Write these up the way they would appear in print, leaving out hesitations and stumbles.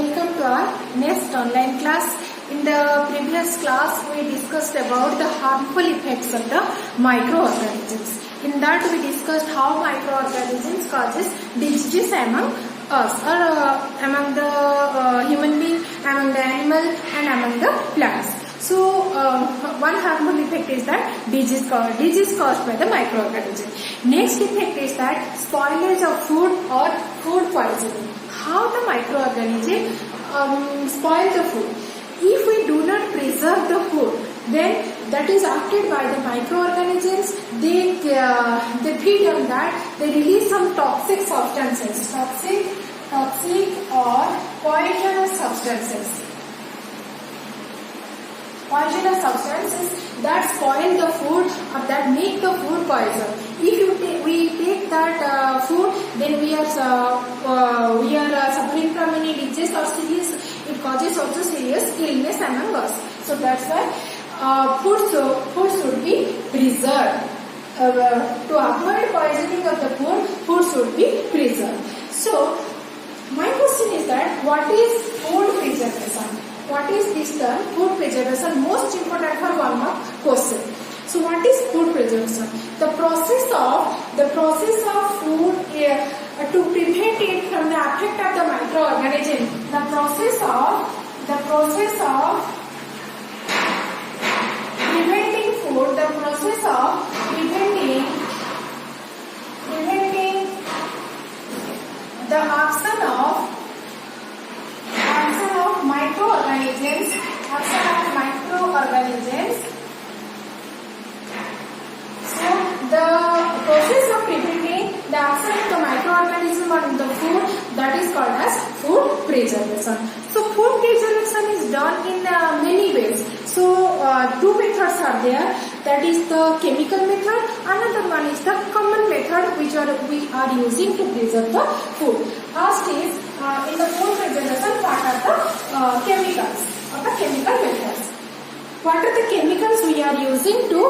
welcome to our next online class. In the previous class, we discussed about the harmful effects of the microorganisms. In that, we discussed how microorganisms causes diseases among us, or among the human being, among the animal, and among the plants. So, one harmful effect is that disease caused by the microorganism. Next effect is that spoilage of food or food poisoning. How the microorganism spoil the food. If we do not preserve the food, then that is acted by the microorganisms. They feed on that. They release some toxic substances, toxic or poisonous substances. Poisonous substances that spoil the food or that make the food poison. If we take that food, then we are suffering from any disease or serious. It causes also serious illness among us. So that's why food should be preserved. To avoid poisoning of the food should be preserved. So my question is that what is food preservation? What is this term, food preservation? Most important for one mark question. So what is food preservation? The process of food to prevent it from the effect of the microorganism. The process of preventing food. The process of preventing the action of microorganisms. So the process of preventing the action of the microorganism on the food, that is called as food preservation. So food preservation is done in many ways. So two methods are there. That is the chemical method. Another one is the common method which we are using to preserve the food. First is in the food preservation, what are the chemicals or the chemical methods? What are the chemicals we are using to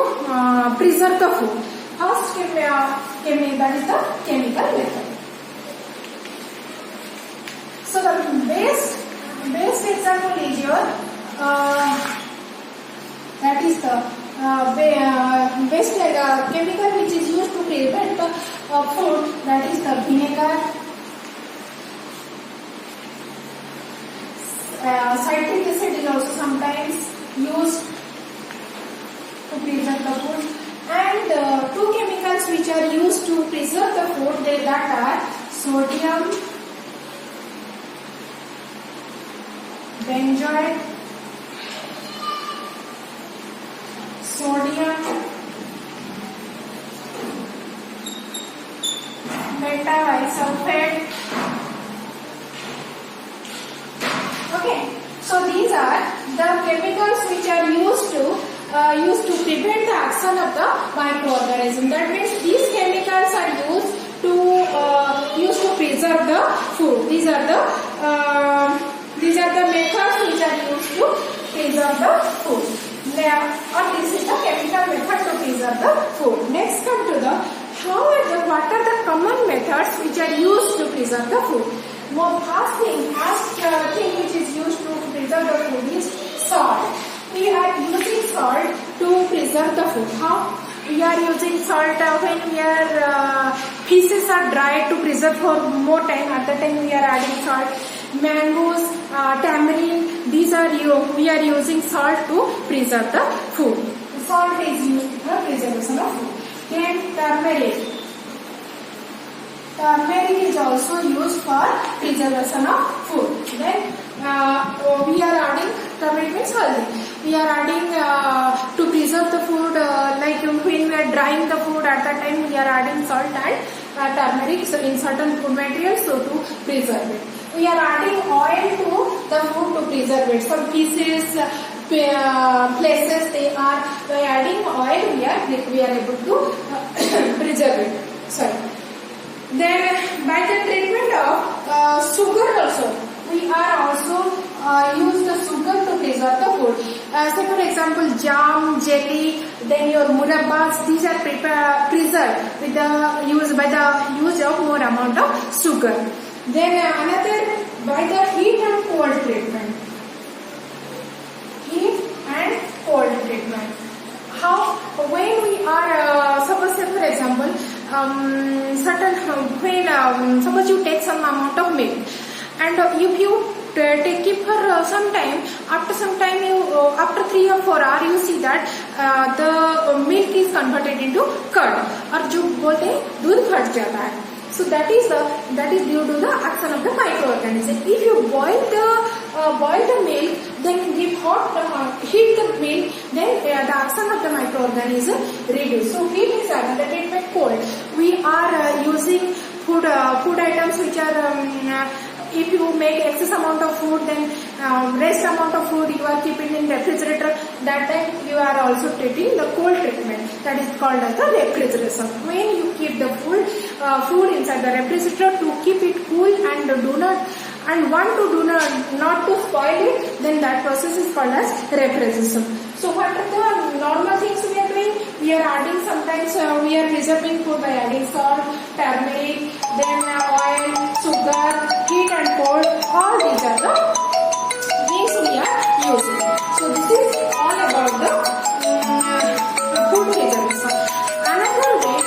preserve the food? First, that is the chemical method. So the best example is your that is the best chemical which is used to prevent the food, that is the vinegar. Citric acid is also sometimes used to preserve the food. And two chemicals which are used to preserve the food, that are sodium benzoate, sodium beta-bisulfate. Okay, so these are the chemicals which are used to prevent the action of the microorganism. That means these chemicals are used to preserve the food. These are the methods which are used to preserve the food. Or this is the chemical method to preserve the food. Next, come to the what are the common methods which are used to preserve the food. First thing which is used to preserve the food is salt. We are using salt to preserve the food. How? We are using salt when fishes are dried to preserve for more time. At that time we are adding salt. Mangoes, tamarind, we are using salt to preserve the food. Salt is used for preservation of food. Then turmeric. Turmeric is also used for preservation of food. Then we are adding, turmeric means haldi. We are adding to preserve the food, like when we are drying the food, at that time we are adding salt and turmeric in certain food materials to preserve it. We are adding oil to the food to preserve it. Some pieces, places by adding oil we are able to preserve it. Sorry. Then by the treatment of sugar also, we are also use the sugar to preserve the food. Say for example, jam, jelly, then your murabbas, these are preserved with by the use of more amount of sugar. Then another by the heat and cold treatment. Heat and cold treatment. How when we are suppose for example certain when suppose you take some amount of milk and if you take it for some time, after some time you after 3 or 4 hours you see that the milk is converted into curd और जो बोलते हैं दूध फट जाता है. So that is due to the action of the microorganism. If you boil the milk, then give heat the milk, then the action of the microorganism reduce. So heat is another treatment. Cold. We are using food items which are if you make excess amount of food, then rest amount of food you are keeping in refrigerator, that time you are also taking the cold treatment. That is called as the refrigeration. When you keep the food inside the refrigerator to keep it cool and not to spoil it, then that process is called as refrigeration. So what are the normal things we are doing? We are adding sometimes we are preserving food by adding salt, turmeric, then oil, sugar, heat and cold. All these are the things we are using. So this is all about the food preservation. Another way.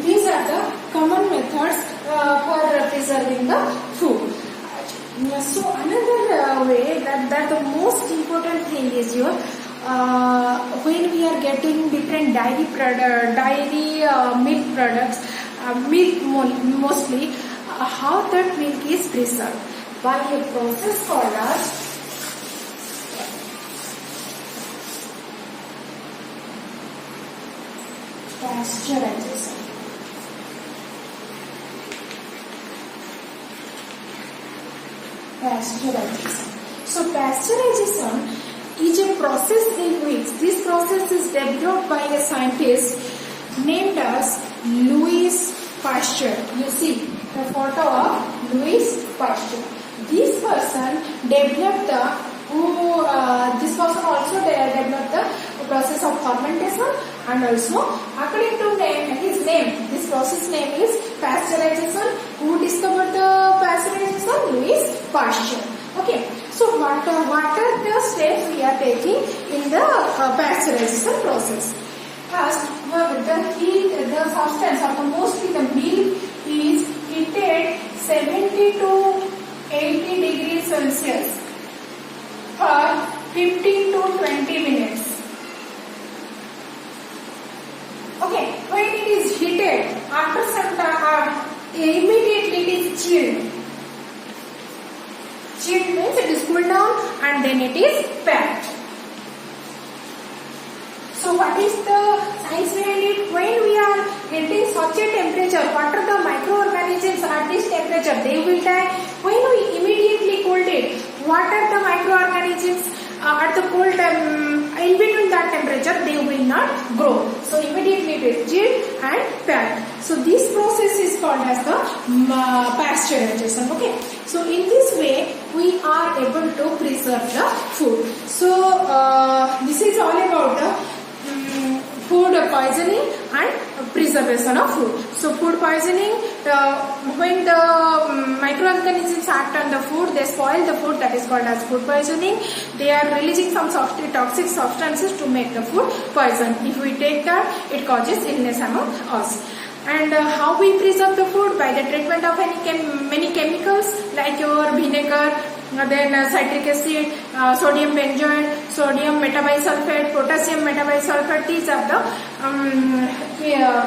These are the common methods for preserving the food. So another way that the most important thing is when we are getting different dairy milk products, milk mostly, how that milk is preserved by a process called as pasteurization. So pasteurization is a process in which this process is developed by a scientist named as Louis Pasteur. You see the photo of Louis Pasteur. This person developed this person also developed the process of fermentation, and also according to his name, this process name is pasteurization. Who discovered the pasteurization? Louis Pasteur. Okay, so what are the steps we are taking in the pasteurization process? First, the substance or mostly the milk is heated 70 to 80 degrees Celsius for 15 to 20 minutes. Okay, when it is heated, after some time, immediately it is chilled. Chilled means it is cooled down and then it is packed. So what is the science behind it? When we are getting such a temperature, what are the microorganisms at this temperature? They will die. When we immediately cooled it, what are the microorganisms at the cold in between that temperature? They will not grow. So immediately it is chilled and packed. So this process is called as the pasteurization. Okay. So in this way we are able to preserve the food. So this is all about the food poisoning and preservation of food. So food poisoning, when the microorganisms act on the food, they spoil the food, that is called as food poisoning. They are releasing some toxic substances to make the food poison. If we take that, it causes illness among us. And how we preserve the food? By the treatment of many chemicals like your vinegar, then citric acid, sodium benzoate, sodium metabisulfate, potassium metabisulfate. These are the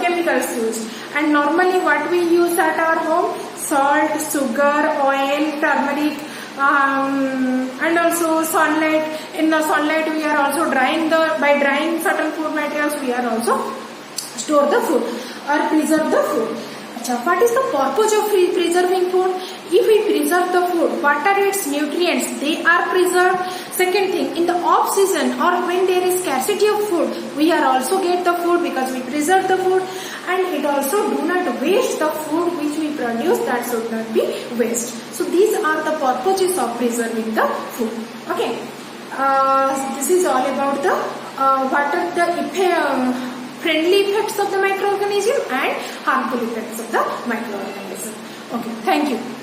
chemicals used. And normally what we use at our home? Salt, sugar, oil, turmeric, and also sunlight. In the sunlight we are also by drying certain food materials we are also store the food or preserve the food. What is the purpose of preserving food? If we preserve the food, what are its nutrients? They are preserved. Second thing, in the off season or when there is scarcity of food, we are also get the food because we preserve the food, and it also do not waste the food which we produce, that should not be waste. So these are the purposes of preserving the food. Okay, this is all about the what are the friendly effects of the microorganism and harmful effects of the microorganism. Okay, thank you.